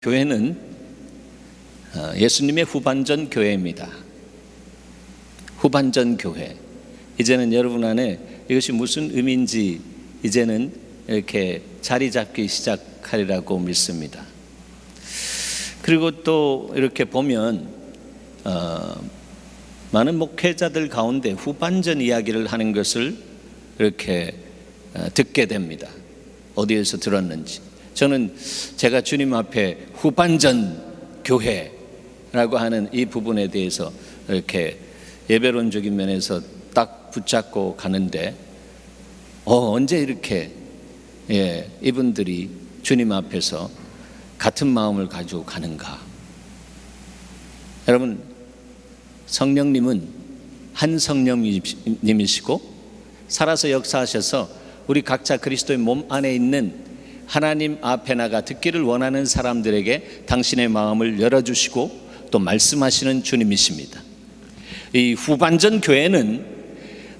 교회는 예수님의 후반전 교회입니다. 후반전 교회. 이제는 여러분 안에 이것이 무슨 의미인지 이제는 이렇게 자리 잡기 시작하리라고 믿습니다. 그리고 또 이렇게 보면 많은 목회자들 가운데 후반전 이야기를 하는 것을 이렇게 듣게 됩니다. 어디에서 들었는지. 저는 제가 주님 앞에 후반전 교회라고 하는 이 부분에 대해서 이렇게 예배론적인 면에서 딱 붙잡고 가는데 언제 이렇게 이분들이 주님 앞에서 같은 마음을 가지고 가는가? 여러분, 성령님은 한 성령님이시고 살아서 역사하셔서 우리 각자 그리스도의 몸 안에 있는 하나님 앞에 나가 듣기를 원하는 사람들에게 당신의 마음을 열어주시고 또 말씀하시는 주님이십니다. 이 후반전 교회는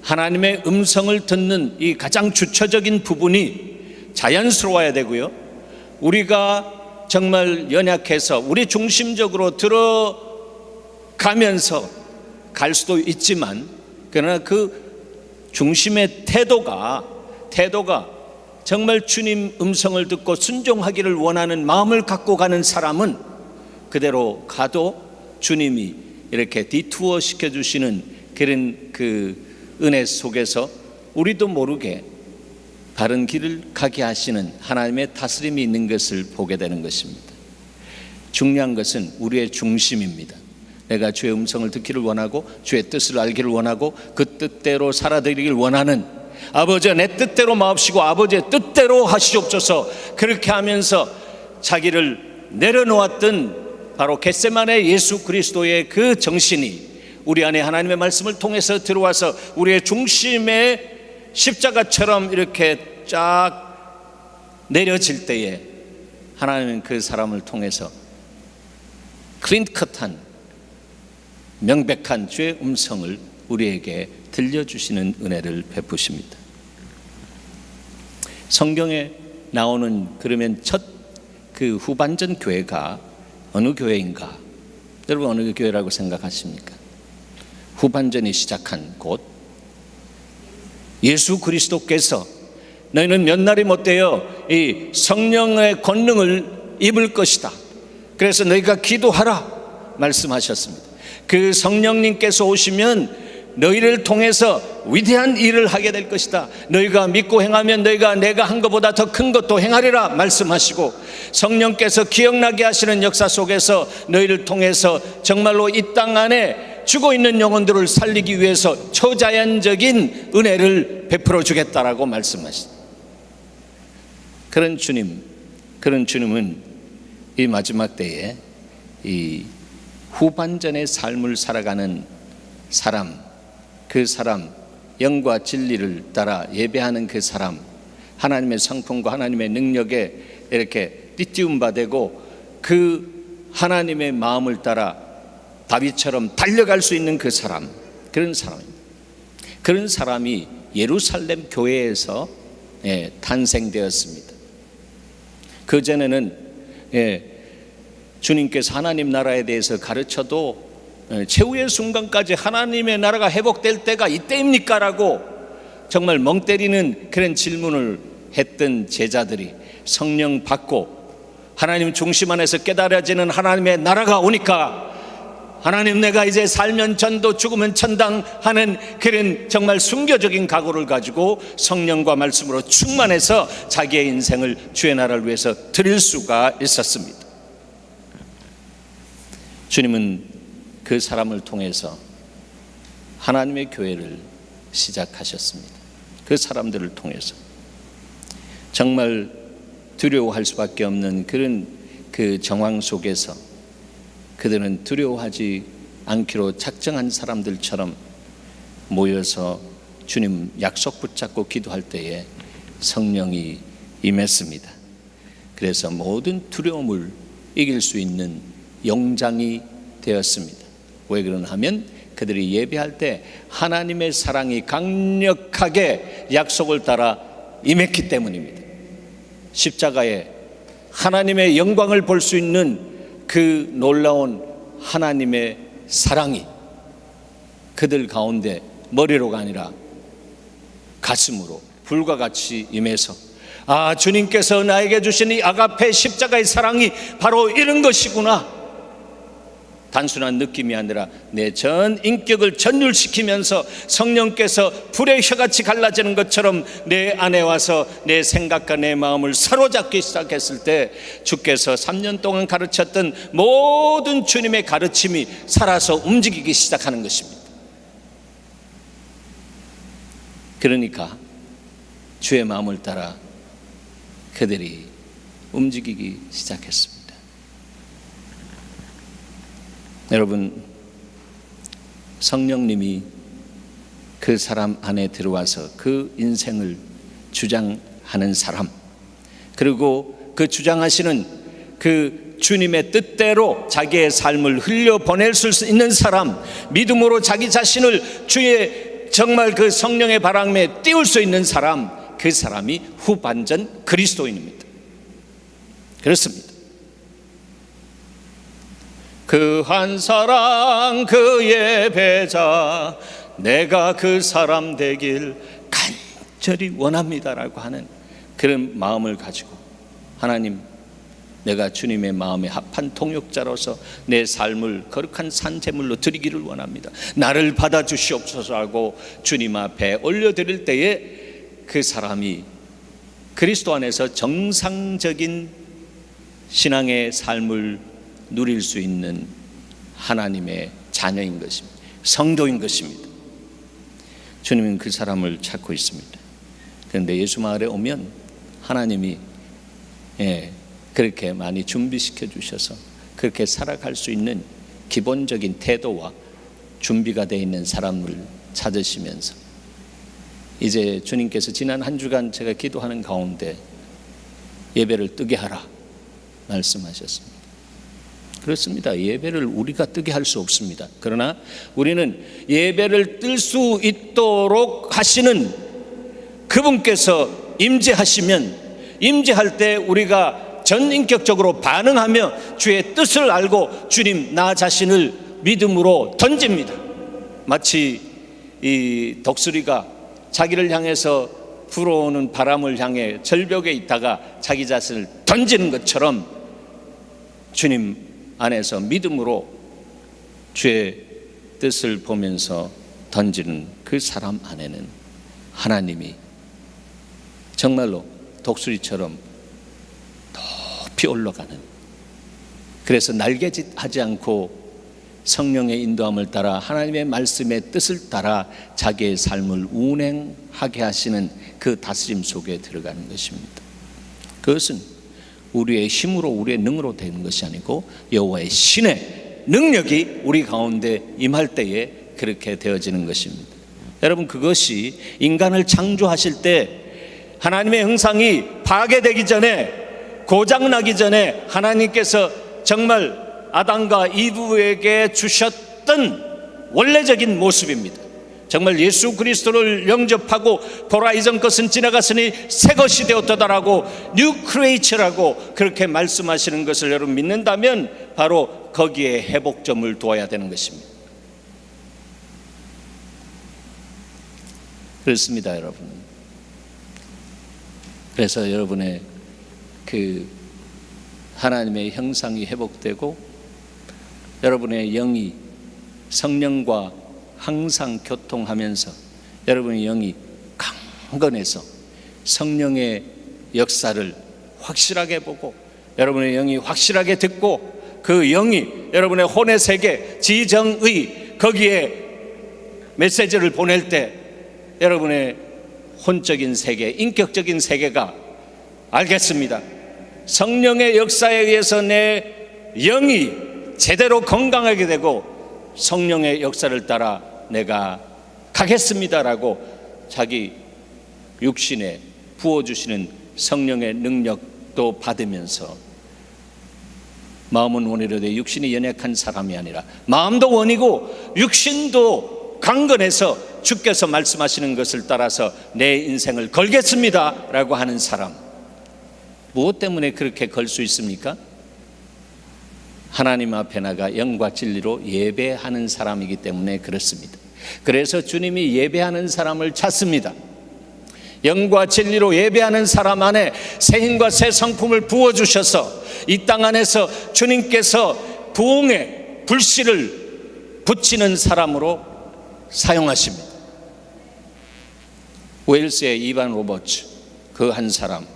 하나님의 음성을 듣는 이 가장 주체적인 부분이 자연스러워야 되고요, 우리가 정말 연약해서 우리 중심적으로 들어가면서 갈 수도 있지만, 그러나 그 중심의 태도가 정말 주님 음성을 듣고 순종하기를 원하는 마음을 갖고 가는 사람은 그대로 가도 주님이 이렇게 디투어 시켜주시는 그런 그 은혜 속에서 우리도 모르게 바른 길을 가게 하시는 하나님의 다스림이 있는 것을 보게 되는 것입니다. 중요한 것은 우리의 중심입니다. 내가 주의 음성을 듣기를 원하고 주의 뜻을 알기를 원하고 그 뜻대로 살아드리길 원하는 아버지가 내 뜻대로 마옵시고 아버지의 뜻대로 하시옵소서. 그렇게 하면서 자기를 내려놓았던 바로 겟세마네 예수 그리스도의 그 정신이 우리 안에 하나님의 말씀을 통해서 들어와서 우리의 중심에 십자가처럼 이렇게 쫙 내려질 때에 하나님은 그 사람을 통해서 클린컷한 명백한 주의 음성을 우리에게 들려주시는 은혜를 베푸십니다. 성경에 나오는 그러면 첫 그 후반전 교회가 어느 교회인가? 여러분 어느 교회라고 생각하십니까? 후반전이 시작한 곳, 예수 그리스도께서 너희는 몇 날이 못되어 이 성령의 권능을 입을 것이다, 그래서 너희가 기도하라 말씀하셨습니다. 그 성령님께서 오시면 너희를 통해서 위대한 일을 하게 될 것이다. 너희가 믿고 행하면 너희가 내가 한 것보다 더 큰 것도 행하리라 말씀하시고, 성령께서 기억나게 하시는 역사 속에서 너희를 통해서 정말로 이 땅 안에 죽어있는 영혼들을 살리기 위해서 초자연적인 은혜를 베풀어 주겠다라고 말씀하시다. 그런 주님은 이 마지막 때에 이 후반전의 삶을 살아가는 사람, 그 사람, 영과 진리를 따라 예배하는 그 사람, 하나님의 성품과 하나님의 능력에 이렇게 띠띠움받고 그 하나님의 마음을 따라 다윗처럼 달려갈 수 있는 그 사람, 그런 사람입니다. 그런 사람이 예루살렘 교회에서 탄생되었습니다. 그전에는 주님께서 하나님 나라에 대해서 가르쳐도 최후의 순간까지 하나님의 나라가 회복될 때가 이때입니까? 라고 정말 멍 때리는 그런 질문을 했던 제자들이 성령 받고 하나님 중심 안에서 깨달아지는 하나님의 나라가 오니까 하나님, 내가 이제 살면 전도 죽으면 천당 하는 그런 정말 순교적인 각오를 가지고 성령과 말씀으로 충만해서 자기의 인생을 주의 나라를 위해서 드릴 수가 있었습니다. 주님은 그 사람을 통해서 하나님의 교회를 시작하셨습니다. 그 사람들을 통해서 정말 두려워할 수밖에 없는 그런 그 정황 속에서 그들은 두려워하지 않기로 작정한 사람들처럼 모여서 주님 약속 붙잡고 기도할 때에 성령이 임했습니다. 그래서 모든 두려움을 이길 수 있는 영장이 되었습니다. 왜 그러냐 하면 그들이 예배할 때 하나님의 사랑이 강력하게 약속을 따라 임했기 때문입니다. 십자가에 하나님의 영광을 볼 수 있는 그 놀라운 하나님의 사랑이 그들 가운데 머리로가 아니라 가슴으로 불과 같이 임해서 주님께서 나에게 주신 이 아가페 십자가의 사랑이 바로 이런 것이구나, 단순한 느낌이 아니라 내 전 인격을 전율시키면서 성령께서 불의 혀같이 갈라지는 것처럼 내 안에 와서 내 생각과 내 마음을 사로잡기 시작했을 때 주께서 3년 동안 가르쳤던 모든 주님의 가르침이 살아서 움직이기 시작하는 것입니다. 그러니까 주의 마음을 따라 그들이 움직이기 시작했습니다. 여러분, 성령님이 그 사람 안에 들어와서 그 인생을 주장하는 사람, 그리고 그 주장하시는 그 주님의 뜻대로 자기의 삶을 흘려보낼 수 있는 사람, 믿음으로 자기 자신을 주의 정말 그 성령의 바람에 띄울 수 있는 사람, 그 사람이 후반전 그리스도인입니다. 그렇습니다. 그 한 사랑 그 예배자, 내가 그 사람 되길 간절히 원합니다라고 하는 그런 마음을 가지고, 하나님, 내가 주님의 마음에 합한 통역자로서 내 삶을 거룩한 산제물로 드리기를 원합니다. 나를 받아주시옵소서 하고 주님 앞에 올려드릴 때에 그 사람이 그리스도 안에서 정상적인 신앙의 삶을 누릴 수 있는 하나님의 자녀인 것입니다. 성도인 것입니다. 주님은 그 사람을 찾고 있습니다. 그런데 예수 마을에 오면 하나님이 그렇게 많이 준비시켜 주셔서 그렇게 살아갈 수 있는 기본적인 태도와 준비가 되어 있는 사람을 찾으시면서, 이제 주님께서 지난 한 주간 제가 기도하는 가운데 예배를 뜨게 하라 말씀하셨습니다. 그렇습니다. 예배를 우리가 뜨게 할 수 없습니다. 그러나 우리는 예배를 뜰 수 있도록 하시는 그분께서 임재하시면, 임재할 때 우리가 전인격적으로 반응하며 주의 뜻을 알고 주님, 나 자신을 믿음으로 던집니다. 마치 이 독수리가 자기를 향해서 불어오는 바람을 향해 절벽에 있다가 자기 자신을 던지는 것처럼 주님 안에서 믿음으로 주의 뜻을 보면서 던지는 그 사람 안에는 하나님이 정말로 독수리처럼 높이 올라가는, 그래서 날개짓 하지 않고 성령의 인도함을 따라 하나님의 말씀의 뜻을 따라 자기의 삶을 운행하게 하시는 그 다스림 속에 들어가는 것입니다. 그것은 우리의 힘으로, 우리의 능으로 되는 것이 아니고 여호와의 신의 능력이 우리 가운데 임할 때에 그렇게 되어지는 것입니다. 여러분, 그것이 인간을 창조하실 때 하나님의 형상이 파괴되기 전에, 고장나기 전에 하나님께서 정말 아담과 이브에게 주셨던 원래적인 모습입니다. 정말 예수 그리스도를 영접하고 보라, 이전 것은 지나갔으니 새 것이 되었다라고, 뉴 크리에이처라고 그렇게 말씀하시는 것을 여러분 믿는다면 바로 거기에 회복점을 두어야 되는 것입니다. 그렇습니다, 여러분. 그래서 여러분의 그 하나님의 형상이 회복되고 여러분의 영이 성령과 항상 교통하면서 여러분의 영이 강건해서 성령의 역사를 확실하게 보고 여러분의 영이 확실하게 듣고 그 영이 여러분의 혼의 세계, 지정의 거기에 메시지를 보낼 때 여러분의 혼적인 세계, 인격적인 세계가 알겠습니다. 성령의 역사에 의해서 내 영이 제대로 건강하게 되고 성령의 역사를 따라 내가 가겠습니다라고 자기 육신에 부어주시는 성령의 능력도 받으면서, 마음은 원이로되 육신이 연약한 사람이 아니라 마음도 원이고 육신도 강건해서 주께서 말씀하시는 것을 따라서 내 인생을 걸겠습니다라고 하는 사람, 무엇 때문에 그렇게 걸 수 있습니까? 하나님 앞에 나가 영과 진리로 예배하는 사람이기 때문에 그렇습니다. 그래서 주님이 예배하는 사람을 찾습니다. 영과 진리로 예배하는 사람 안에 새 힘과 새 성품을 부어주셔서 이 땅 안에서 주님께서 부흥의 불씨를 붙이는 사람으로 사용하십니다. 웨일스의 이반 로버츠, 그 한 사람,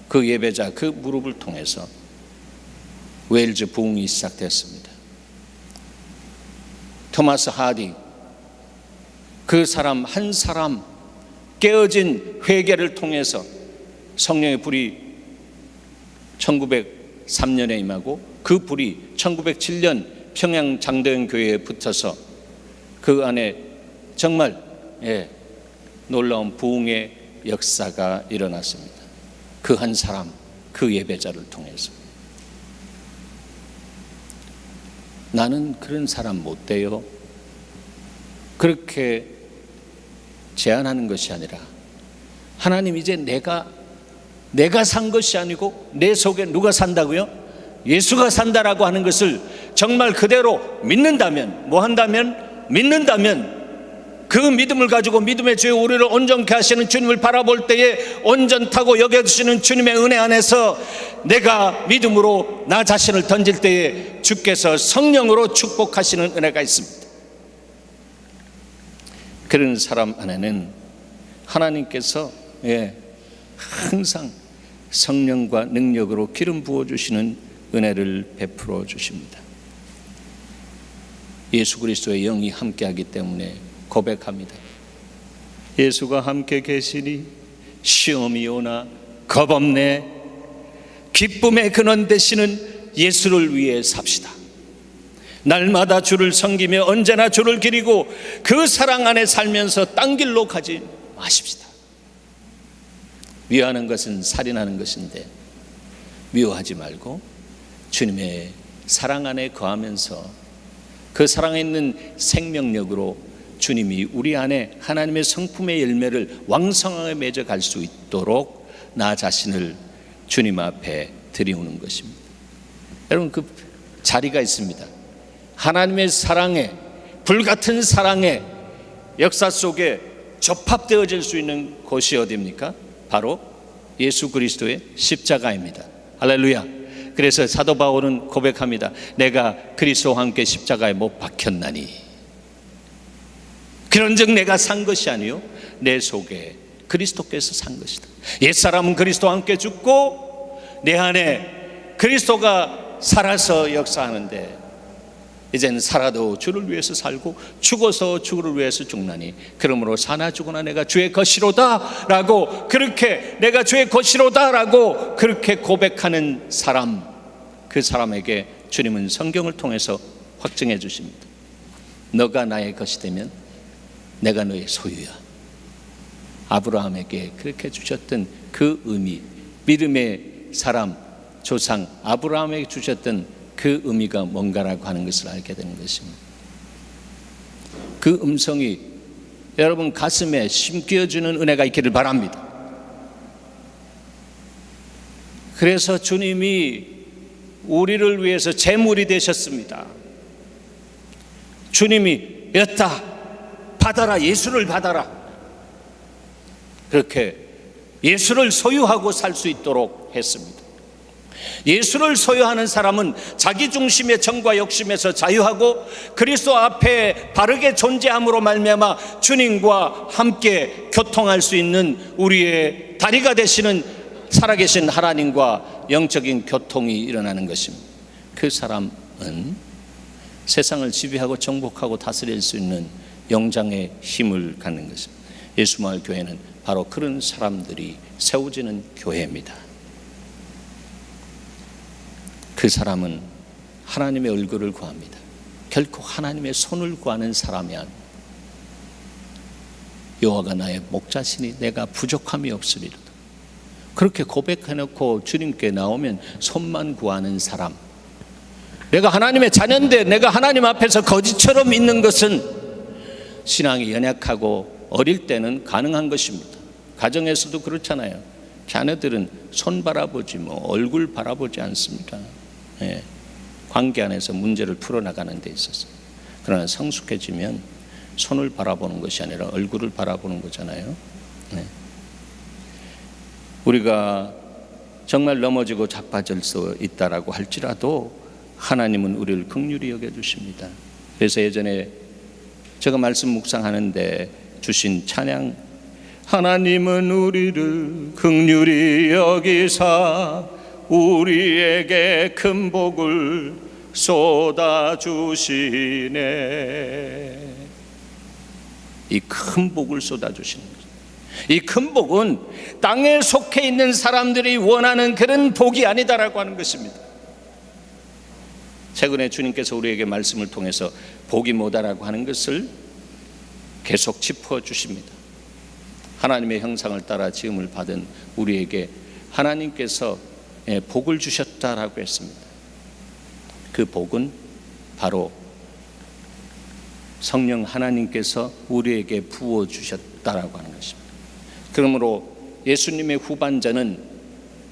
그 예배자, 그 무릎을 통해서 웨일즈 부흥이 시작됐습니다. 토마스 하디, 그 사람 한 사람 깨어진 회개를 통해서 성령의 불이 1903년에 임하고 그 불이 1907년 평양 장대현 교회에 붙어서 그 안에 정말 놀라운 부흥의 역사가 일어났습니다. 그 한 사람, 그 예배자를 통해서. 나는 그런 사람 못 돼요. 그렇게 제안하는 것이 아니라 하나님, 이제 내가 산 것이 아니고 내 속에 누가 산다고요? 예수가 산다라고 하는 것을 정말 그대로 믿는다면, 뭐 한다면? 믿는다면 그 믿음을 가지고 믿음의 주에 우리를 온전케 하시는 주님을 바라볼 때에 온전하고 여겨주시는 주님의 은혜 안에서 내가 믿음으로 나 자신을 던질 때에 주께서 성령으로 축복하시는 은혜가 있습니다. 그런 사람 안에는 하나님께서 항상 성령과 능력으로 기름 부어주시는 은혜를 베풀어 주십니다. 예수 그리스도의 영이 함께하기 때문에 고백합니다. 예수가 함께 계시니 시험이 오나 겁없네. 기쁨의 근원 되시는 예수를 위해 삽시다. 날마다 주를 섬기며 언제나 주를 기리고 그 사랑 안에 살면서 딴 길로 가지 마십시다. 미워하는 것은 살인하는 것인데 미워하지 말고 주님의 사랑 안에 거하면서 그 사랑에 있는 생명력으로 주님이 우리 안에 하나님의 성품의 열매를 왕성하게 맺어갈 수 있도록 나 자신을 주님 앞에 드리우는 것입니다. 여러분, 그 자리가 있습니다. 하나님의 사랑에, 불같은 사랑의 역사 속에 접합되어질 수 있는 곳이 어디입니까? 바로 예수 그리스도의 십자가입니다. 할렐루야. 그래서 사도 바울은 고백합니다. 내가 그리스도와 함께 십자가에 못 박혔나니. 그런즉 내가 산 것이 아니요 내 속에 그리스도께서 산 것이다. 옛사람은 그리스도와 함께 죽고 내 안에 그리스도가 살아서 역사하는데 이제는 살아도 주를 위해서 살고 죽어서 주를 위해서 죽나니 그러므로 사나 죽으나 내가 주의 것이로다 라고, 그렇게 내가 주의 것이로다 라고 그렇게 고백하는 사람, 그 사람에게 주님은 성경을 통해서 확증해 주십니다. 너가 나의 것이 되면 내가 너의 소유야. 아브라함에게 그렇게 주셨던 그 의미, 믿음의 사람, 조상 아브라함에게 주셨던 그 의미가 뭔가라고 하는 것을 알게 되는 것입니다. 그 음성이 여러분 가슴에 심겨주는 은혜가 있기를 바랍니다. 그래서 주님이 우리를 위해서 제물이 되셨습니다. 주님이 여타 받아라, 예수를 받아라. 그렇게 예수를 소유하고 살 수 있도록 했습니다. 예수를 소유하는 사람은 자기 중심의 정과 욕심에서 자유하고 그리스도 앞에 바르게 존재함으로 말미암아 주님과 함께 교통할 수 있는 우리의 다리가 되시는 살아계신 하나님과 영적인 교통이 일어나는 것입니다. 그 사람은 세상을 지배하고 정복하고 다스릴 수 있는 영장의 힘을 갖는 것입니다. 예수마을 교회는 바로 그런 사람들이 세워지는 교회입니다. 그 사람은 하나님의 얼굴을 구합니다. 결코 하나님의 손을 구하는 사람이 아닙니다. 여호와가 나의 목자시니 내가 부족함이 없으리로다. 그렇게 고백해놓고 주님께 나오면 손만 구하는 사람, 내가 하나님의 자녀인데 내가 하나님 앞에서 거지처럼 있는 것은 신앙이 연약하고 어릴 때는 가능한 것입니다. 가정에서도 그렇잖아요. 자녀들은 손 바라보지 얼굴 바라보지 않습니다. 예. 관계 안에서 문제를 풀어나가는 데 있어서. 그러나 성숙해지면 손을 바라보는 것이 아니라 얼굴을 바라보는 거잖아요. 네. 우리가 정말 넘어지고 자빠질 수 있다라고 할지라도 하나님은 우리를 긍휼히 여겨주십니다. 그래서 예전에 제가 말씀 묵상하는데 주신 찬양, 하나님은 우리를 긍휼히 여기사 우리에게 큰 복을 쏟아주시네. 이 큰 복을 쏟아주시는 거죠. 이 큰 복은 땅에 속해 있는 사람들이 원하는 그런 복이 아니다라고 하는 것입니다. 최근에 주님께서 우리에게 말씀을 통해서 복이 뭐다라고 하는 것을 계속 짚어주십니다. 하나님의 형상을 따라 지음을 받은 우리에게 하나님께서 복을 주셨다라고 했습니다. 그 복은 바로 성령 하나님께서 우리에게 부어주셨다라고 하는 것입니다. 그러므로 예수님의 후반전은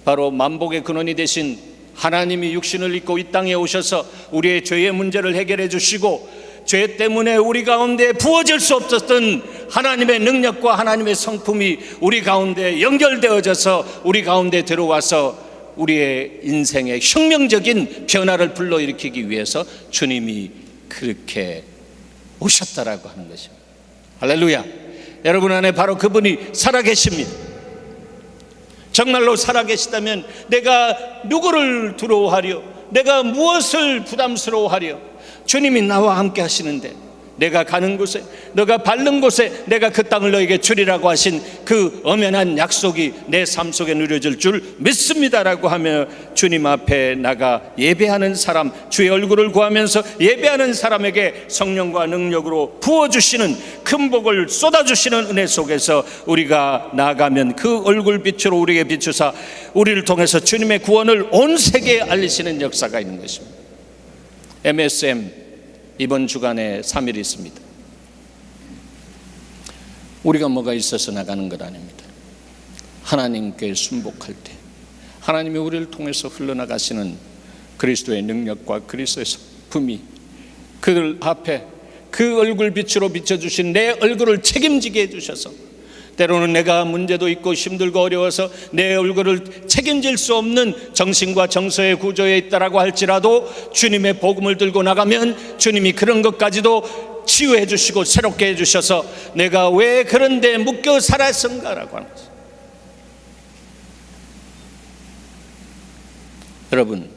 바로 만복의 근원이 되신 하나님이 육신을 입고 이 땅에 오셔서 우리의 죄의 문제를 해결해 주시고 죄 때문에 우리 가운데 부어질 수 없었던 하나님의 능력과 하나님의 성품이 우리 가운데 연결되어져서 우리 가운데 들어와서 우리의 인생의 혁명적인 변화를 불러일으키기 위해서 주님이 그렇게 오셨다라고 하는 것입니다. 할렐루야. 여러분 안에 바로 그분이 살아계십니다. 정말로 살아계시다면 내가 누구를 두려워하려, 내가 무엇을 부담스러워하려? 주님이 나와 함께 하시는데 내가 가는 곳에, 너가 밟는 곳에 내가 그 땅을 너에게 주리라고 하신 그 엄연한 약속이 내 삶 속에 누려질 줄 믿습니다라고 하며 주님 앞에 나가 예배하는 사람, 주의 얼굴을 구하면서 예배하는 사람에게 성령과 능력으로 부어주시는 큰 복을 쏟아주시는 은혜 속에서 우리가 나아가면 그 얼굴빛으로 우리에게 비추사 우리를 통해서 주님의 구원을 온 세계에 알리시는 역사가 있는 것입니다. MSM 이번 주간에 3일이 있습니다. 우리가 뭐가 있어서 나가는 것 아닙니다. 하나님께 순복할 때 하나님이 우리를 통해서 흘러나가시는 그리스도의 능력과 그리스도의 성품이 그 앞에 그 얼굴빛으로 비춰주신 내 얼굴을 책임지게 해주셔서 때로는 내가 문제도 있고 힘들고 어려워서 내 얼굴을 책임질 수 없는 정신과 정서의 구조에 있다라고 할지라도 주님의 복음을 들고 나가면 주님이 그런 것까지도 치유해 주시고 새롭게 해주셔서 내가 왜 그런 데 묶여 살았은가라고 하는 거죠. 여러분,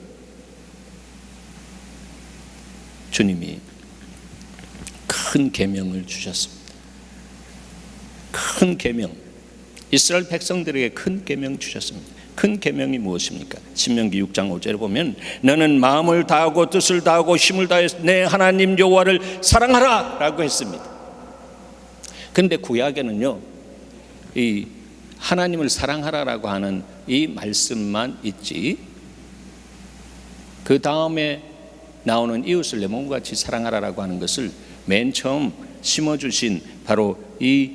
주님이 큰 계명을 주셨습니다. 큰 계명, 이스라엘 백성들에게 큰 계명 주셨습니다. 큰 계명이 무엇입니까? 신명기 6장 5절에 보면 너는 마음을 다하고 뜻을 다하고 힘을 다해서 내 하나님 여호와를 사랑하라 라고 했습니다. 그런데 구약에는요, 이 하나님을 사랑하라라고 하는 이 말씀만 있지 그 다음에 나오는 이웃을 내 몸과 같이 사랑하라라고 하는 것을 맨 처음 심어주신 바로 이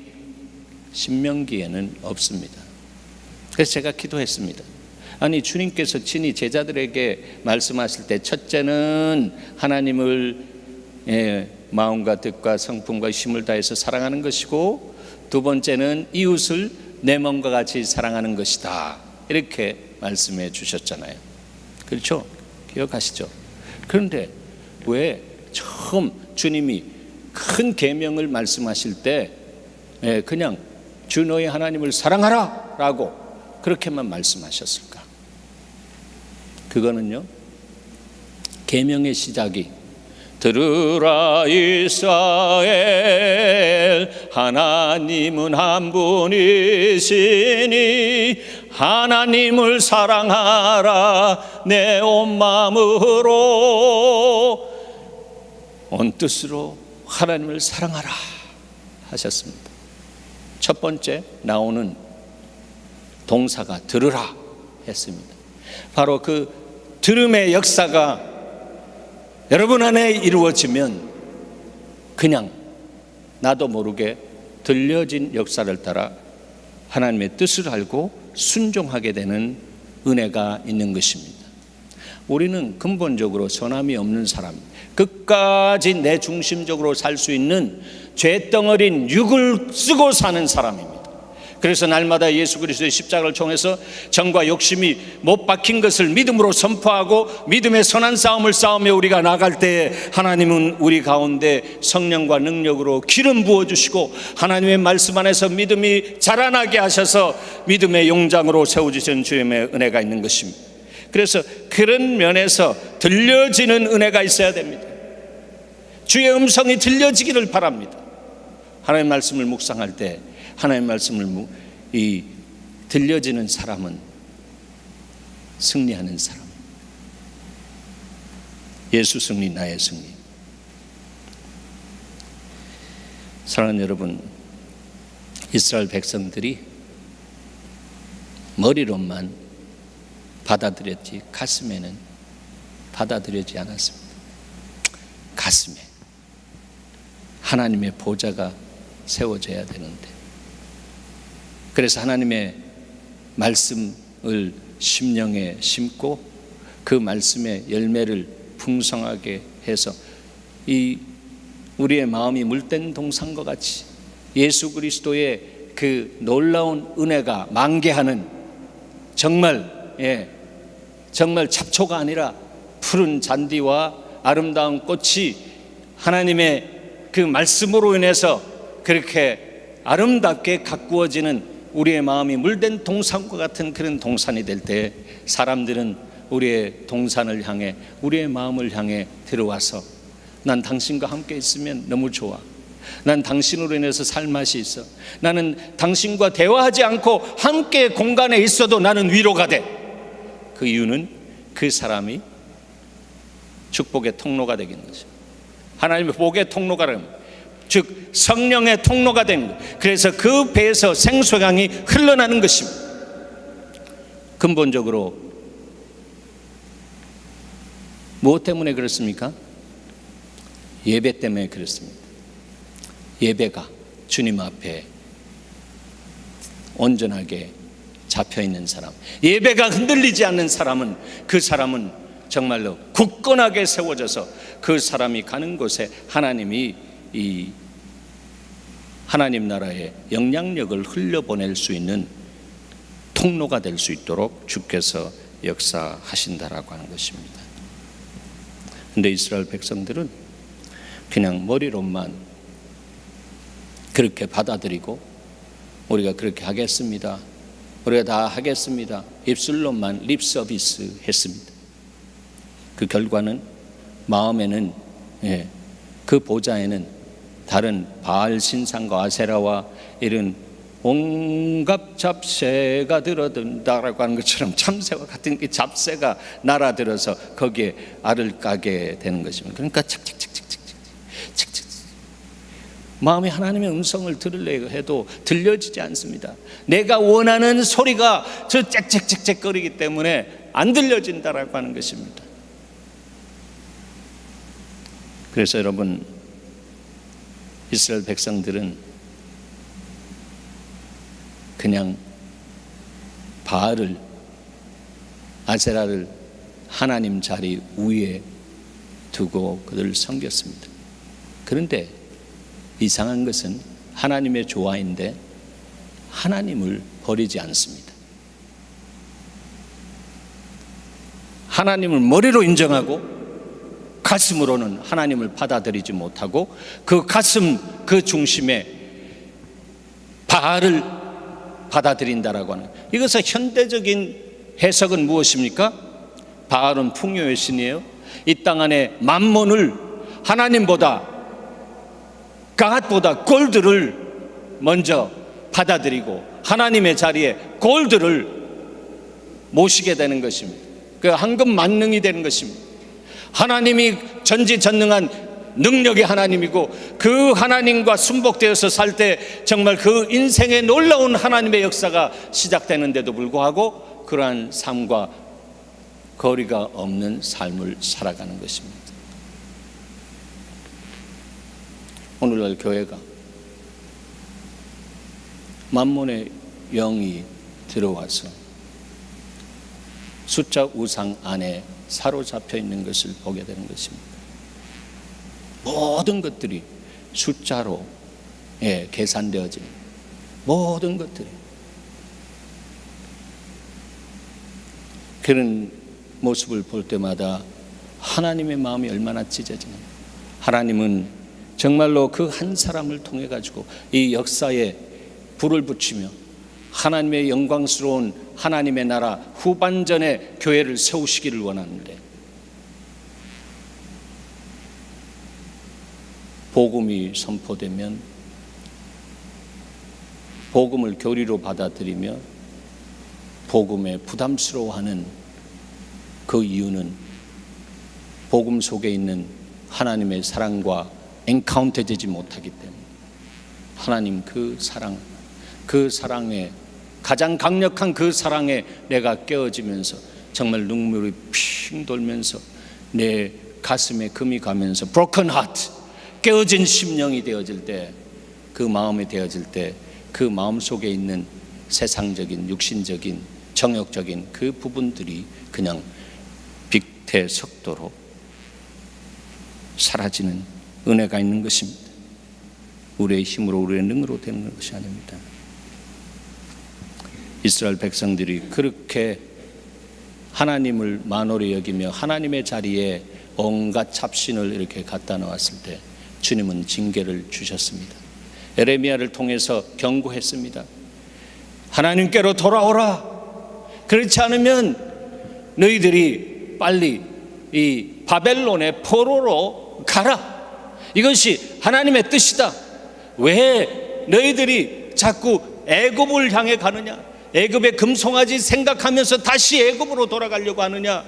신명기에는 없습니다. 그래서 제가 기도했습니다. 아니, 주님께서 친히 제자들에게 말씀하실 때 첫째는 하나님을 마음과 뜻과 성품과 힘을 다해서 사랑하는 것이고 두 번째는 이웃을 내 몸과 같이 사랑하는 것이다, 이렇게 말씀해 주셨잖아요. 그렇죠? 기억하시죠? 그런데 왜 처음 주님이 큰 계명을 말씀하실 때 그냥 주 너의 하나님을 사랑하라 라고 그렇게만 말씀하셨을까? 그거는요, 계명의 시작이 들으라 이스라엘 하나님은 한 분이시니 하나님을 사랑하라 내 온 마음으로 온 뜻으로 하나님을 사랑하라 하셨습니다. 첫 번째 나오는 동사가 들으라 했습니다. 바로 그 들음의 역사가 여러분 안에 이루어지면 그냥 나도 모르게 들려진 역사를 따라 하나님의 뜻을 알고 순종하게 되는 은혜가 있는 것입니다. 우리는 근본적으로 선함이 없는 사람, 끝까지 내 중심적으로 살 수 있는 죄덩어린 육을 쓰고 사는 사람입니다. 그래서 날마다 예수 그리스도의 십자가를 통해서 정과 욕심이 못 박힌 것을 믿음으로 선포하고 믿음의 선한 싸움을 싸우며 우리가 나갈 때에 하나님은 우리 가운데 성령과 능력으로 기름 부어주시고 하나님의 말씀 안에서 믿음이 자라나게 하셔서 믿음의 용장으로 세워주시는 주님의 은혜가 있는 것입니다. 그래서 그런 면에서 들려지는 은혜가 있어야 됩니다. 주의 음성이 들려지기를 바랍니다. 하나님의 말씀을 묵상할 때 하나님의 말씀을 들려지는 사람은 승리하는 사람. 예수 승리, 나의 승리. 사랑하는 여러분, 이스라엘 백성들이 머리로만 받아들였지 가슴에는 받아들여지 않았습니다. 가슴에 하나님의 보좌가 세워져야 되는데, 그래서 하나님의 말씀을 심령에 심고 그 말씀의 열매를 풍성하게 해서 이 우리의 마음이 물된 동산과 같이 예수 그리스도의 그 놀라운 은혜가 만개하는 정말 잡초가 아니라 푸른 잔디와 아름다운 꽃이 하나님의 그 말씀으로 인해서 그렇게 아름답게 가꾸어지는 우리의 마음이 물된 동산과 같은 그런 동산이 될 때 사람들은 우리의 동산을 향해, 우리의 마음을 향해 들어와서 난 당신과 함께 있으면 너무 좋아, 난 당신으로 인해서 살 맛이 있어, 나는 당신과 대화하지 않고 함께 공간에 있어도 나는 위로가 돼. 그 이유는 그 사람이 축복의 통로가 되는 거죠. 하나님의 복의 통로가 됩니다. 즉 성령의 통로가 됩니다. 그래서 그 배에서 생수강이 흘러나는 것입니다. 근본적으로 무엇 때문에 그렇습니까? 예배 때문에 그렇습니다. 예배가 주님 앞에 온전하게 잡혀있는 사람, 예배가 흔들리지 않는 사람은, 그 사람은 정말로 굳건하게 세워져서 그 사람이 가는 곳에 하나님이 이 하나님 나라의 영향력을 흘려보낼 수 있는 통로가 될 수 있도록 주께서 역사하신다라고 하는 것입니다. 그런데 이스라엘 백성들은 그냥 머리로만 그렇게 받아들이고 우리가 그렇게 하겠습니다, 우리가 다 하겠습니다, 입술로만 립서비스 했습니다. 그 결과는 마음에는 그 보좌에는 다른 바알 신상과 아세라와 이런 온갖 잡새가 들어든다라고 하는 것처럼 참새와 같은 이 잡새가 날아들어서 거기에 알을 까게 되는 것입니다. 그러니까 착착착착착착 마음이 하나님의 음성을 들으려고 해도 들려지지 않습니다. 내가 원하는 소리가 저 짹짹짹짹거리기 때문에 안 들려진다라고 하는 것입니다. 그래서 여러분, 이스라엘 백성들은 그냥 바알을, 아세라를 하나님 자리 위에 두고 그들을 섬겼습니다. 그런데 이상한 것은 하나님의 조화인데 하나님을 버리지 않습니다. 하나님을 머리로 인정하고 가슴으로는 하나님을 받아들이지 못하고 그 가슴 그 중심에 바알을 받아들인다라고 하는, 이것은 현대적인 해석은 무엇입니까? 바알은 풍요의 신이에요. 이 땅 안에 만몬을 하나님보다, 갓보다 골드를 먼저 받아들이고 하나님의 자리에 골드를 모시게 되는 것입니다. 그 황금 만능이 되는 것입니다. 하나님이 전지전능한 능력의 하나님이고 그 하나님과 순복되어서 살 때 정말 그 인생의 놀라운 하나님의 역사가 시작되는데도 불구하고 그러한 삶과 거리가 없는 삶을 살아가는 것입니다. 오늘날 교회가 만몬의 영이 들어와서 숫자 우상 안에 사로잡혀 있는 것을 보게 되는 것입니다. 모든 것들이 숫자로 계산되어진 모든 것들이. 그런 모습을 볼 때마다 하나님의 마음이 얼마나 찢어지는가. 하나님은 정말로 그 한 사람을 통해 가지고 이 역사에 불을 붙이며 하나님의 영광스러운 하나님의 나라 후반전의 교회를 세우시기를 원하는데, 복음이 선포되면 복음을 교리로 받아들이며 복음에 부담스러워하는 그 이유는 복음 속에 있는 하나님의 사랑과 엔카운터 되지 못하기 때문에, 하나님 그 사랑에 가장 강력한 그 사랑에 내가 깨어지면서 정말 눈물이 핑 돌면서 내 가슴에 금이 가면서 broken heart, 깨어진 심령이 되어질 때, 그 마음이 되어질 때 그 마음 속에 있는 세상적인 육신적인 정욕적인 그 부분들이 그냥 빅태석도로 사라지는 은혜가 있는 것입니다. 우리의 힘으로 우리의 능으로 되는 것이 아닙니다. 이스라엘 백성들이 그렇게 하나님을 만홀히 여기며 하나님의 자리에 온갖 잡신을 이렇게 갖다 놓았을 때 주님은 징계를 주셨습니다. 에레미야를 통해서 경고했습니다. 하나님께로 돌아오라. 그렇지 않으면 너희들이 빨리 이 바벨론의 포로로 가라. 이것이 하나님의 뜻이다. 왜 너희들이 자꾸 애굽을 향해 가느냐? 애굽의 금송아지 생각하면서 다시 애굽으로 돌아가려고 하느냐?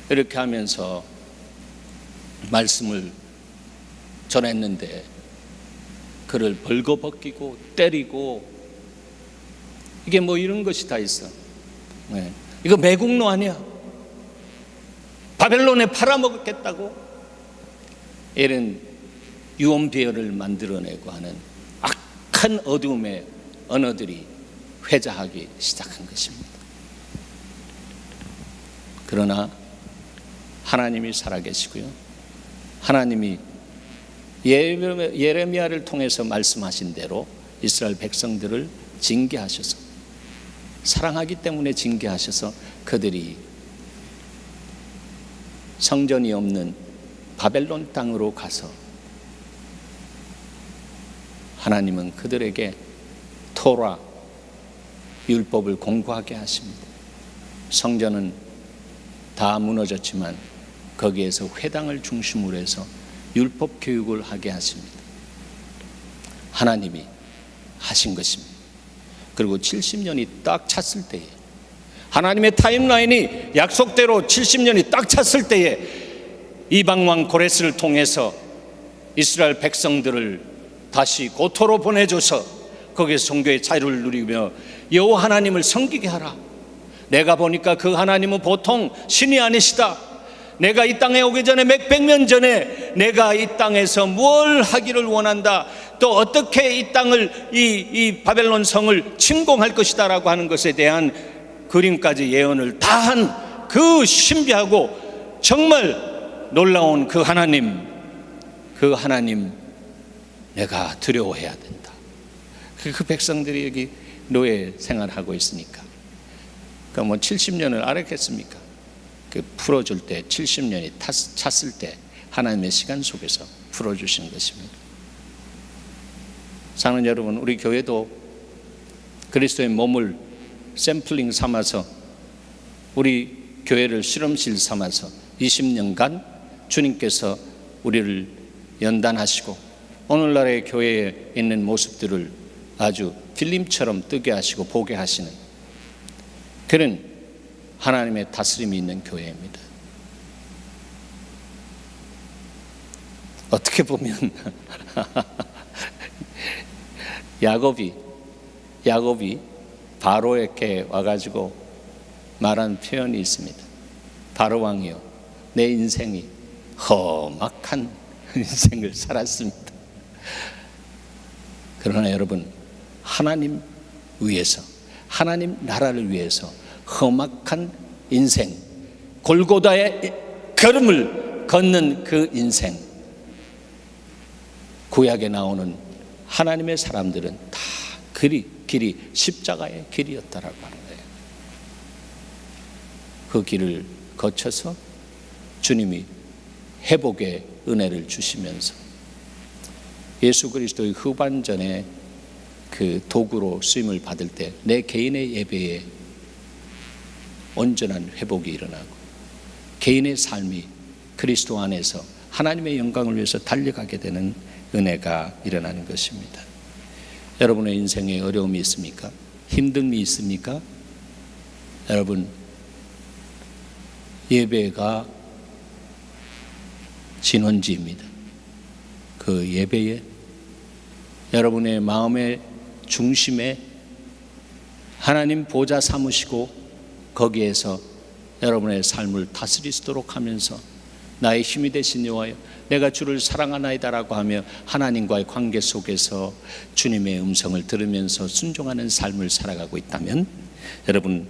이렇게 하면서 말씀을 전했는데 그를 벌거벗기고 때리고, 이게 뭐 이런 것이 다 있어. 이거 매국노 아니야? 바벨론에 팔아먹겠다고? 이런 유언비어를 만들어내고 하는 악한 어두움의 언어들이 회자하기 시작한 것입니다. 그러나 하나님이 살아계시고요, 하나님이 예레미야를 통해서 말씀하신 대로 이스라엘 백성들을 징계하셔서, 사랑하기 때문에 징계하셔서 그들이 성전이 없는 바벨론 땅으로 가서 하나님은 그들에게 토라 율법을 공부하게 하십니다. 성전은 다 무너졌지만 거기에서 회당을 중심으로 해서 율법 교육을 하게 하십니다. 하나님이 하신 것입니다. 그리고 70년이 딱 찼을 때에, 하나님의 타임라인이 약속대로 70년이 딱 찼을 때에 이방왕 고레스를 통해서 이스라엘 백성들을 다시 고토로 보내줘서 거기에서 종교의 자유를 누리며 여호와 하나님을 섬기게 하라. 내가 보니까 그 하나님은 보통 신이 아니시다. 내가 이 땅에 오기 전에 몇백 년 전에 내가 이 땅에서 뭘 하기를 원한다, 또 어떻게 이 땅을 이 바벨론 성을 침공할 것이다 라고 하는 것에 대한 그림까지 예언을 다 한 그 신비하고 정말 놀라운 그 하나님 내가 두려워해야 된다. 그 백성들이 여기 노예 생활하고 있으니까 그러니까 뭐 70년을 알았겠습니까? 그 풀어줄 때 70년이 찼을 때 하나님의 시간 속에서 풀어주시는 것입니다. 사랑하는 여러분, 우리 교회도 그리스도의 몸을 샘플링 삼아서, 우리 교회를 실험실 삼아서 20년간 주님께서 우리를 연단하시고 오늘날의 교회에 있는 모습들을 아주 필름처럼 뜨게 하시고 보게 하시는 그런 하나님의 다스림이 있는 교회입니다. 어떻게 보면 야곱이 바로에게 와가지고 말한 표현이 있습니다. 바로 왕이요, 내 인생이 험악한 인생을 살았습니다. 그러나 여러분, 하나님 위해서, 하나님 나라를 위해서 험악한 인생, 골고다의 걸음을 걷는 그 인생, 구약에 나오는 하나님의 사람들은 다 길이 십자가의 길이었다라고 하는 거예요. 그 길을 거쳐서 주님이 회복의 은혜를 주시면서 예수 그리스도의 후반전에 그 도구로 쓰임을 받을 때 내 개인의 예배에 온전한 회복이 일어나고 개인의 삶이 그리스도 안에서 하나님의 영광을 위해서 달려가게 되는 은혜가 일어나는 것입니다. 여러분의 인생에 어려움이 있습니까? 힘듦이 있습니까? 여러분, 예배가 진원지입니다. 그 예배에 여러분의 마음의 중심에 하나님 보좌 삼으시고 거기에서 여러분의 삶을 다스리도록 하면서 나의 힘이 되신 여호와여 내가 주를 사랑하나이다라고 하며 하나님과의 관계 속에서 주님의 음성을 들으면서 순종하는 삶을 살아가고 있다면 여러분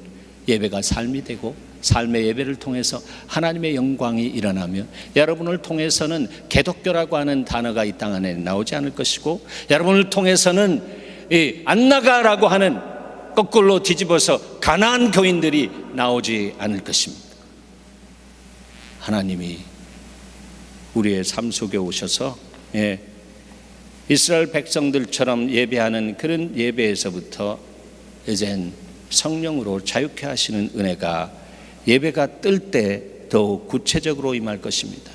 예배가 삶이 되고 삶의 예배를 통해서 하나님의 영광이 일어나며 여러분을 통해서는 개독교라고 하는 단어가 이 땅 안에 나오지 않을 것이고 여러분을 통해서는 이 안 나가라고 하는 거꾸로 뒤집어서 가나안 교인들이 나오지 않을 것입니다. 하나님이 우리의 삶 속에 오셔서 이스라엘 백성들처럼 예배하는 그런 예배에서부터 이젠 성령으로 자유케 하시는 은혜가 예배가 뜰 때 더욱 구체적으로 임할 것입니다.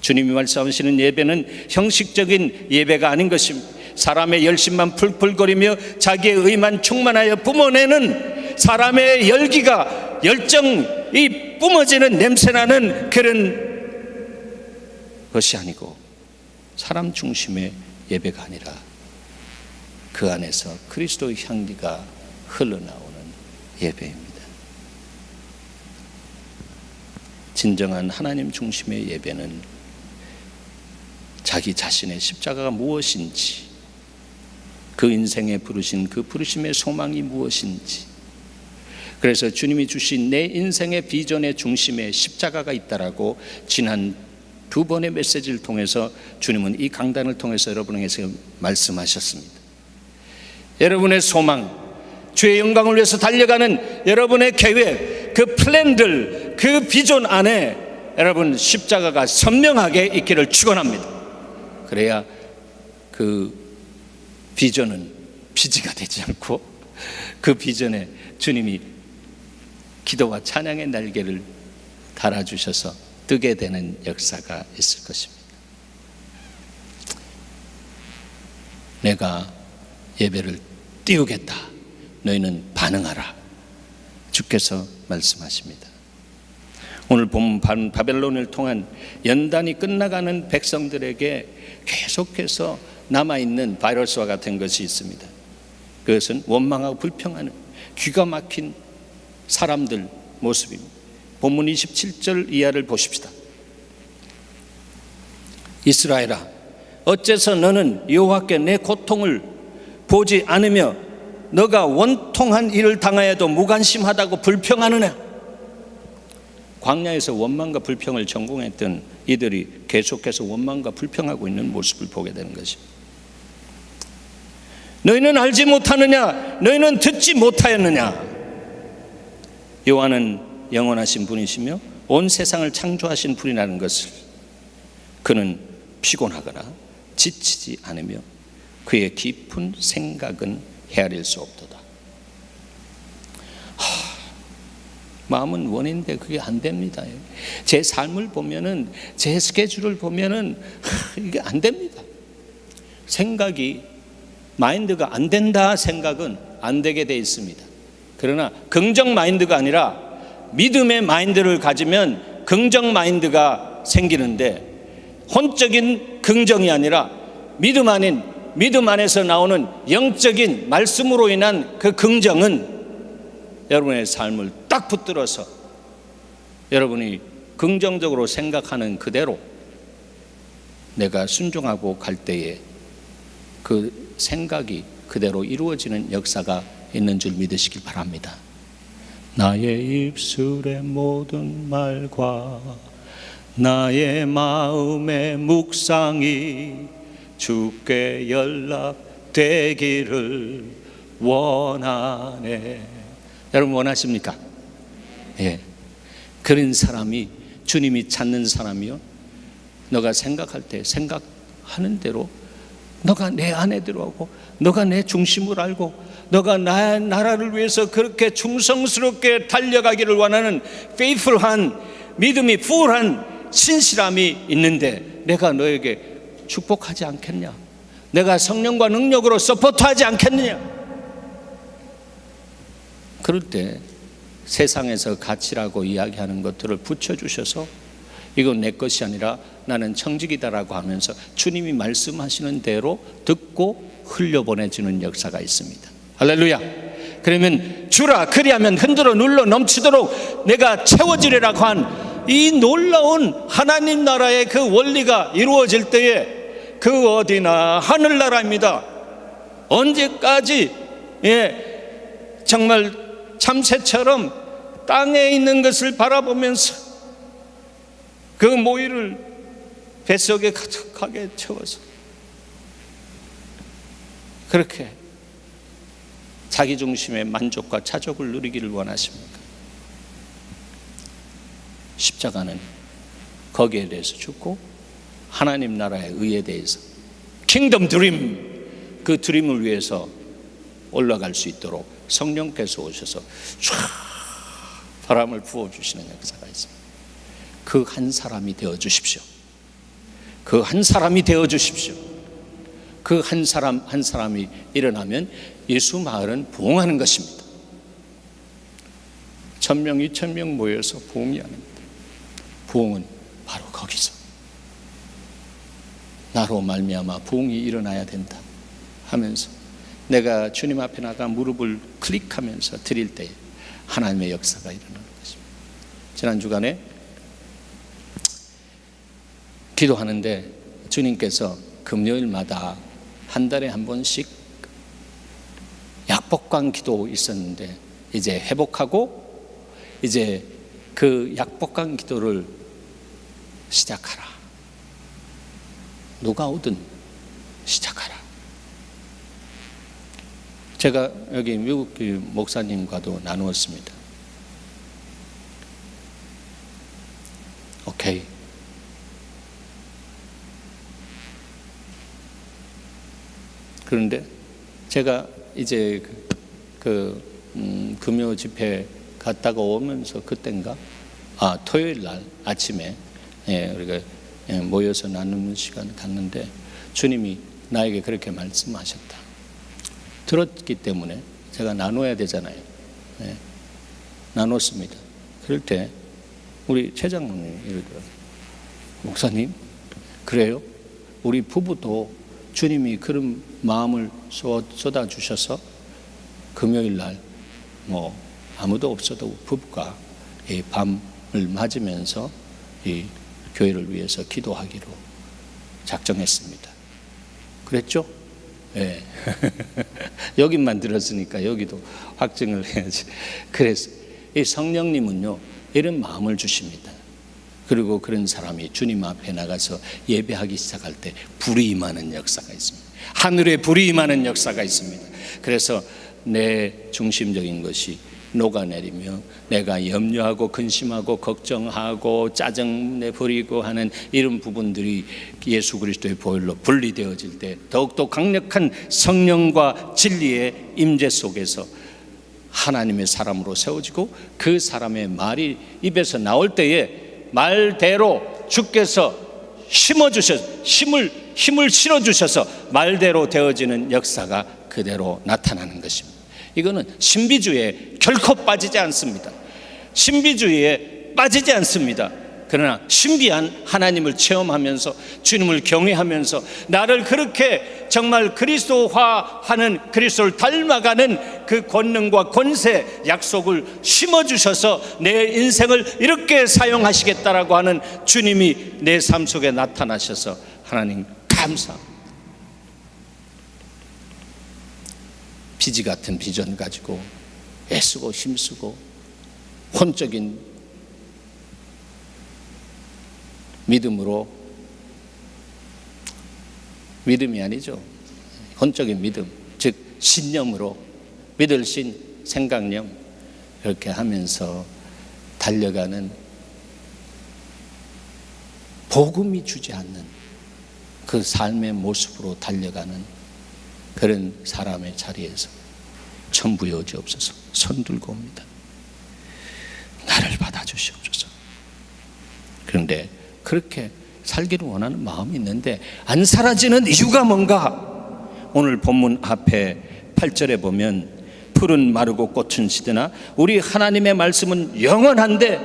주님이 말씀하시는 예배는 형식적인 예배가 아닌 것입니다. 사람의 열심만 풀풀거리며 자기의 의만 충만하여 뿜어내는 사람의 열정이 뿜어지는 냄새나는 그런 것이 아니고 사람 중심의 예배가 아니라 그 안에서 그리스도의 향기가 흘러나오는 예배입니다. 진정한 하나님 중심의 예배는 자기 자신의 십자가가 무엇인지, 그 인생에 부르신 그 부르심의 소망이 무엇인지, 그래서 주님이 주신 내 인생의 비전의 중심에 십자가가 있다라고 지난 2번의 메시지를 통해서 주님은 이 강단을 통해서 여러분에게 말씀하셨습니다. 여러분의 소망, 주의 영광을 위해서 달려가는 여러분의 계획, 그 플랜들, 그 비전 안에 여러분 십자가가 선명하게 있기를 축원합니다. 그래야 그 비전은 비지가 되지 않고 그 비전에 주님이 기도와 찬양의 날개를 달아주셔서 뜨게 되는 역사가 있을 것입니다. 내가 예배를 띄우겠다. 너희는 반응하라. 주께서 말씀하십니다. 오늘 본 바벨론을 통한 연단이 끝나가는 백성들에게 계속해서 남아있는 바이러스와 같은 것이 있습니다. 그것은 원망하고 불평하는 귀가 막힌 사람들 모습입니다. 본문 27절 이하를 보십시다. 이스라엘아, 어째서 너는 여호와께 내 고통을 보지 않으며 너가 원통한 일을 당하여도 무관심하다고 불평하느냐? 광야에서 원망과 불평을 전공했던 이들이 계속해서 원망과 불평하고 있는 모습을 보게 되는 것입니다. 너희는 알지 못하느냐? 너희는 듣지 못하였느냐? 여호와는 영원하신 분이시며 온 세상을 창조하신 분이라는 것을 그는 피곤하거나 지치지 않으며 그의 깊은 생각은 헤아릴 수 없도다. 마음은 원인데 그게 안 됩니다. 제 삶을 보면은, 제 스케줄을 보면은 이게 안 됩니다. 생각이, 마인드가 안 된다 생각은 안 되게 돼 있습니다. 그러나 긍정 마인드가 아니라 믿음의 마인드를 가지면 긍정 마인드가 생기는데, 혼적인 긍정이 아니라 믿음 안에서 나오는 영적인 말씀으로 인한 그 긍정은 여러분의 삶을 딱 붙들어서 여러분이 긍정적으로 생각하는 그대로 내가 순종하고 갈 때에 그 생각이 그대로 이루어지는 역사가 있는 줄 믿으시길 바랍니다. 나의 입술의 모든 말과 나의 마음의 묵상이 주께 연락되기를 원하네. 여러분 원하십니까? 예. 그런 사람이, 주님이 찾는 사람이요, 너가 생각할 때 생각하는 대로 너가 내 안에 들어오고 너가 내 중심을 알고 너가 나라를 위해서 그렇게 충성스럽게 달려가기를 원하는 faithful한 믿음이 full한 신실함이 있는데 내가 너에게 축복하지 않겠냐? 내가 성령과 능력으로 서포트하지 않겠느냐? 그럴 때 세상에서 가치라고 이야기하는 것들을 붙여주셔서 이건 내 것이 아니라 나는 청직이다라고 하면서 주님이 말씀하시는 대로 듣고 흘려보내주는 역사가 있습니다. 할렐루야. 그러면 주라 그리하면 흔들어 눌러 넘치도록 내가 채워지리라고 한 이 놀라운 하나님 나라의 그 원리가 이루어질 때에 그 어디나 하늘나라입니다. 언제까지 정말 참새처럼 땅에 있는 것을 바라보면서 그 모이를 뱃속에 가득하게 채워서 그렇게 자기 중심의 만족과 자족을 누리기를 원하십니까? 십자가는 거기에 대해서 죽고 하나님 나라의 의에 대해서 킹덤 드림, 그 드림을 위해서 올라갈 수 있도록 성령께서 오셔서 촤 바람을 부어주시는 역사가 있습니다. 그 한 사람이 되어주십시오. 그 한 사람이 되어주십시오. 그 한 사람이 일어나면 예수 마을은 부흥하는 것입니다. 1000명, 2000명 모여서 부흥이 아닙니다. 부흥은 바로 거기서 나로 말미암아 부흥이 일어나야 된다 하면서 내가 주님 앞에 나가 무릎을 클릭하면서 드릴 때 하나님의 역사가 일어나는 것입니다. 지난 주간에 기도하는데 주님께서 금요일마다 한 달에 한 번씩 약복강 기도 있었는데 이제 회복하고 이제 그 약복강 기도를 시작하라. 누가 오든 시작하라. 제가 여기 미국 목사님과도 나누었습니다. 오케이. 그런데 제가 이제 금요 집회 갔다가 오면서 그땐가 토요일 날 아침에 우리가 모여서 나누는 시간 갔는데 주님이 나에게 그렇게 말씀하셨다. 들었기 때문에 제가 나눠야 되잖아요. 나눴습니다. 그럴 때 우리 최 장로님이 이러더라고요. 목사님, 그래요? 우리 부부도 주님이 그런 마음을 쏟아주셔서 금요일 날 아무도 없어도 부부가 이 밤을 맞으면서 이 교회를 위해서 기도하기로 작정했습니다. 그랬죠? 네. 여기만 들었으니까 여기도 확증을 해야지. 그래서 이 성령님은요 이런 마음을 주십니다. 그리고 그런 사람이 주님 앞에 나가서 예배하기 시작할 때 불이 임하는 역사가 있습니다. 하늘에 불이 임하는 역사가 있습니다. 그래서 내 중심적인 것이 녹아내리며 내가 염려하고 근심하고 걱정하고 짜증내 버리고 하는 이런 부분들이 예수 그리스도의 보혈로 분리되어질 때 더욱더 강력한 성령과 진리의 임재 속에서 하나님의 사람으로 세워지고 그 사람의 말이 입에서 나올 때에 말대로 주께서 심어주셔서 힘을 실어주셔서 말대로 되어지는 역사가 그대로 나타나는 것입니다. 이거는 신비주의에 결코 빠지지 않습니다. 신비주의에 빠지지 않습니다. 그러나 신비한 하나님을 체험하면서 주님을 경외하면서 나를 그렇게 정말 그리스도화하는, 그리스도를 닮아가는 그 권능과 권세 약속을 심어주셔서 내 인생을 이렇게 사용하시겠다라고 하는 주님이 내 삶 속에 나타나셔서 하나님 감사합니다. 기지 같은 비전 가지고 애쓰고 힘쓰고 혼적인 믿음으로, 믿음이 아니죠, 혼적인 믿음, 즉 신념으로, 믿을 신, 생각력, 이렇게 하면서 달려가는, 복음이 주지 않는 그 삶의 모습으로 달려가는 그런 사람의 자리에서 전부 여지없어서 손 들고 옵니다. 나를 받아주시옵소서. 그런데 그렇게 살기를 원하는 마음이 있는데 안 사라지는 이유가 뭔가? 오늘 본문 앞에 8절에 보면 풀은 마르고 꽃은 시드나 우리 하나님의 말씀은 영원한데,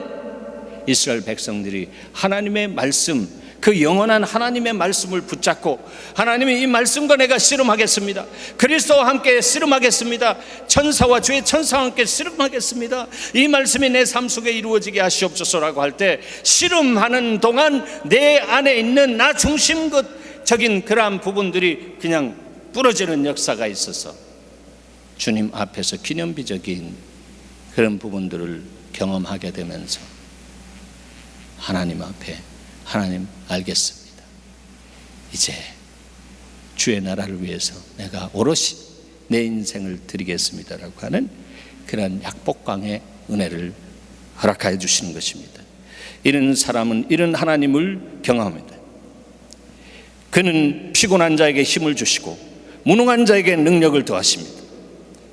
이스라엘 백성들이 하나님의 말씀, 그 영원한 하나님의 말씀을 붙잡고, 하나님이 이 말씀과 내가 씨름하겠습니다, 그리스도와 함께 씨름하겠습니다, 천사와 주의 천사와 함께 씨름하겠습니다, 이 말씀이 내 삶 속에 이루어지게 하시옵소서라고 할 때, 씨름하는 동안 내 안에 있는 나 중심적인 그러한 부분들이 그냥 부러지는 역사가 있어서 주님 앞에서 기념비적인 그런 부분들을 경험하게 되면서 하나님 앞에, 하나님 알겠습니다, 이제 주의 나라를 위해서 내가 오롯이 내 인생을 드리겠습니다라고 하는 그런 약복강의 은혜를 허락하여 주시는 것입니다. 이런 사람은 이런 하나님을 경험합니다. 그는 피곤한 자에게 힘을 주시고 무능한 자에게 능력을 더하십니다.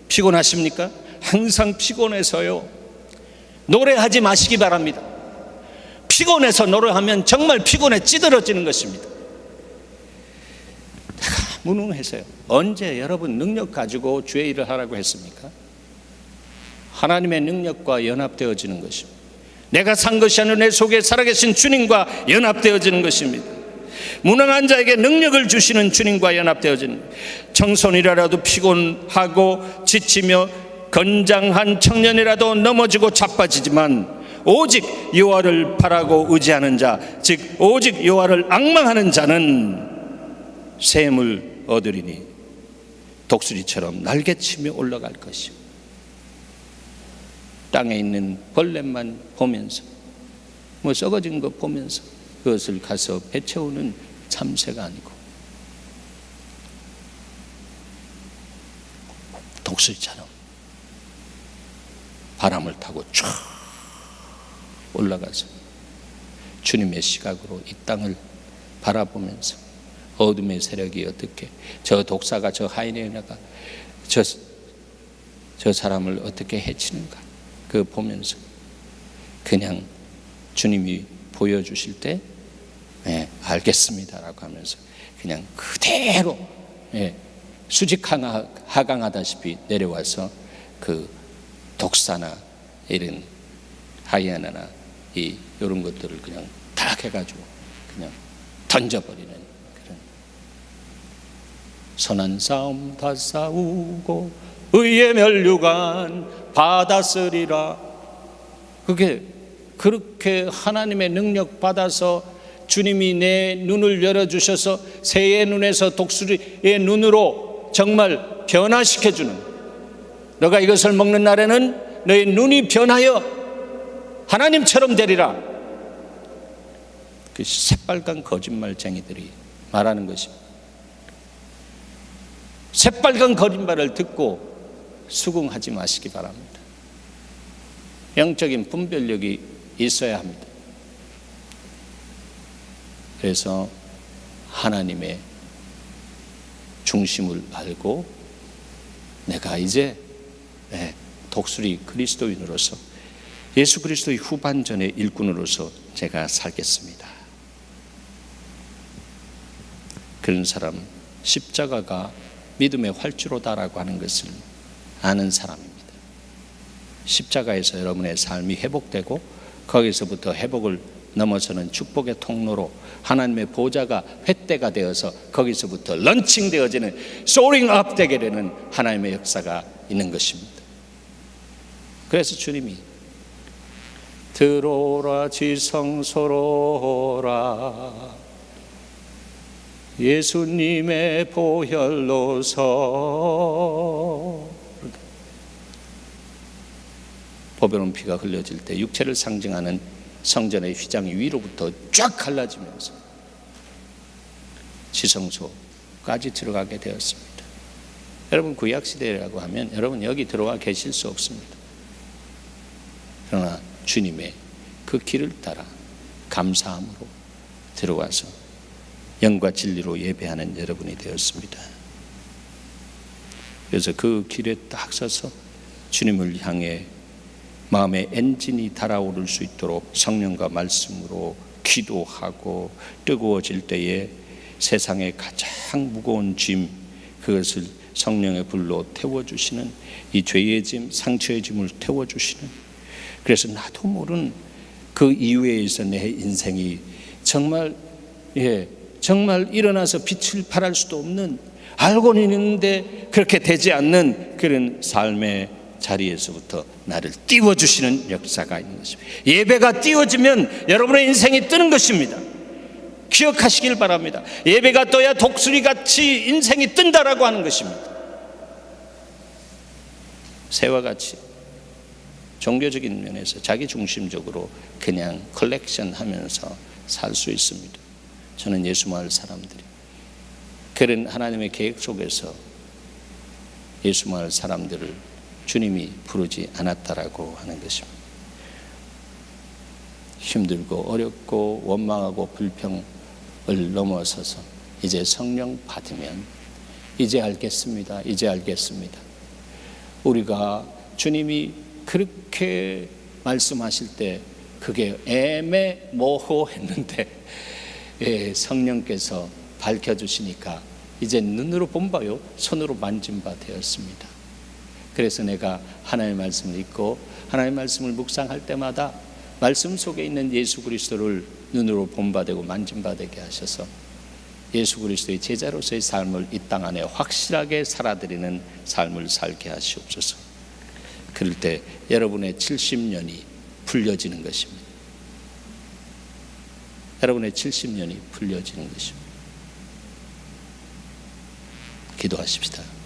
피곤하십니까? 항상 피곤해서요, 노래하지 마시기 바랍니다. 피곤해서 노래하면 정말 피곤해 찌들어지는 것입니다. 내가 무능해서요. 언제 여러분 능력 가지고 주의 일을 하라고 했습니까? 하나님의 능력과 연합되어지는 것입니다. 내가 산 것이 아니라 내 속에 살아계신 주님과 연합되어지는 것입니다. 무능한 자에게 능력을 주시는 주님과 연합되어지는, 청소년이라도 피곤하고 지치며 건장한 청년이라도 넘어지고 자빠지지만 오직 여호와를 바라고 의지하는 자, 즉 오직 여호와를 앙망하는 자는 샘을 얻으리니 독수리처럼 날개치며 올라갈 것이요, 땅에 있는 벌레만 보면서, 뭐 썩어진 거 보면서 그것을 가서 배채우는 참새가 아니고 독수리처럼 바람을 타고 쫙 올라가서 주님의 시각으로 이 땅을 바라보면서 어둠의 세력이 어떻게, 저 독사가, 저 하이에나가 저 사람을 어떻게 해치는가, 그 보면서 그냥 주님이 보여주실 때 알겠습니다라고 하면서 그냥 그대로 수직 하강하다시피 내려와서 그 독사나 이런 하이에나나 이런 것들을 그냥 다 해가지고 그냥 던져버리는 그런, 선한 싸움 다 싸우고 의의 멸류관 받았으리라. 그게 그렇게 하나님의 능력 받아서 주님이 내 눈을 열어주셔서 새의 눈에서 독수리의 눈으로 정말 변화시켜주는, 너가 이것을 먹는 날에는 너의 눈이 변하여 하나님처럼 되리라. 그 새빨간 거짓말쟁이들이 말하는 것입니다. 새빨간 거짓말을 듣고 수긍하지 마시기 바랍니다. 영적인 분별력이 있어야 합니다. 그래서 하나님의 중심을 알고 내가 이제 독수리 그리스도인으로서, 예수 그리스도의 후반전의 일꾼으로서 제가 살겠습니다. 그런 사람, 십자가가 믿음의 활주로다라고 하는 것을 아는 사람입니다. 십자가에서 여러분의 삶이 회복되고 거기서부터 회복을 넘어서는 축복의 통로로 하나님의 보좌가 횃대가 되어서 거기서부터 런칭되어지는, 소링 업 되게 되는 하나님의 역사가 있는 것입니다. 그래서 주님이 들어오라 지성소로라, 예수님의 보혈로서 보배로운 피가 흘려질 때 육체를 상징하는 성전의 휘장이 위로부터 쫙 갈라지면서 지성소까지 들어가게 되었습니다. 여러분, 구약시대라고 하면 여러분 여기 들어와 계실 수 없습니다. 그러나 주님의 그 길을 따라 감사함으로 들어와서 영과 진리로 예배하는 여러분이 되었습니다. 그래서 그 길에 딱 서서 주님을 향해 마음의 엔진이 달아오를 수 있도록 성령과 말씀으로 기도하고, 뜨거워질 때에 세상의 가장 무거운 짐, 그것을 성령의 불로 태워주시는, 이 죄의 짐, 상처의 짐을 태워주시는, 그래서 나도 모르는 그 이후에서 내 인생이 정말 정말 일어나서 빛을 발할 수도 없는, 알고는 있는데 그렇게 되지 않는 그런 삶의 자리에서부터 나를 띄워주시는 역사가 있는 것입니다. 예배가 띄워지면 여러분의 인생이 뜨는 것입니다. 기억하시길 바랍니다. 예배가 떠야 독수리같이 인생이 뜬다라고 하는 것입니다. 새와 같이 종교적인 면에서 자기중심적으로 그냥 컬렉션 하면서 살 수 있습니다. 저는 예수 마을 사람들이 그런 하나님의 계획 속에서 예수 마을 사람들을 주님이 부르지 않았다라고 하는 것입니다. 힘들고 어렵고 원망하고 불평을 넘어서서 이제 성령 받으면 이제 알겠습니다. 이제 알겠습니다. 우리가 주님이 그렇게 말씀하실 때 그게 애매모호했는데 성령께서 밝혀주시니까 이제 눈으로 본 바요 손으로 만진 바 되었습니다. 그래서 내가 하나님의 말씀을 읽고 하나님의 말씀을 묵상할 때마다 말씀 속에 있는 예수 그리스도를 눈으로 본 바 되고 만진 바 되게 하셔서 예수 그리스도의 제자로서의 삶을 이 땅 안에 확실하게 살아드리는 삶을 살게 하시옵소서. 그럴 때 여러분의 70년이 풀려지는 것입니다. 여러분의 70년이 풀려지는 것입니다. 기도하십시다.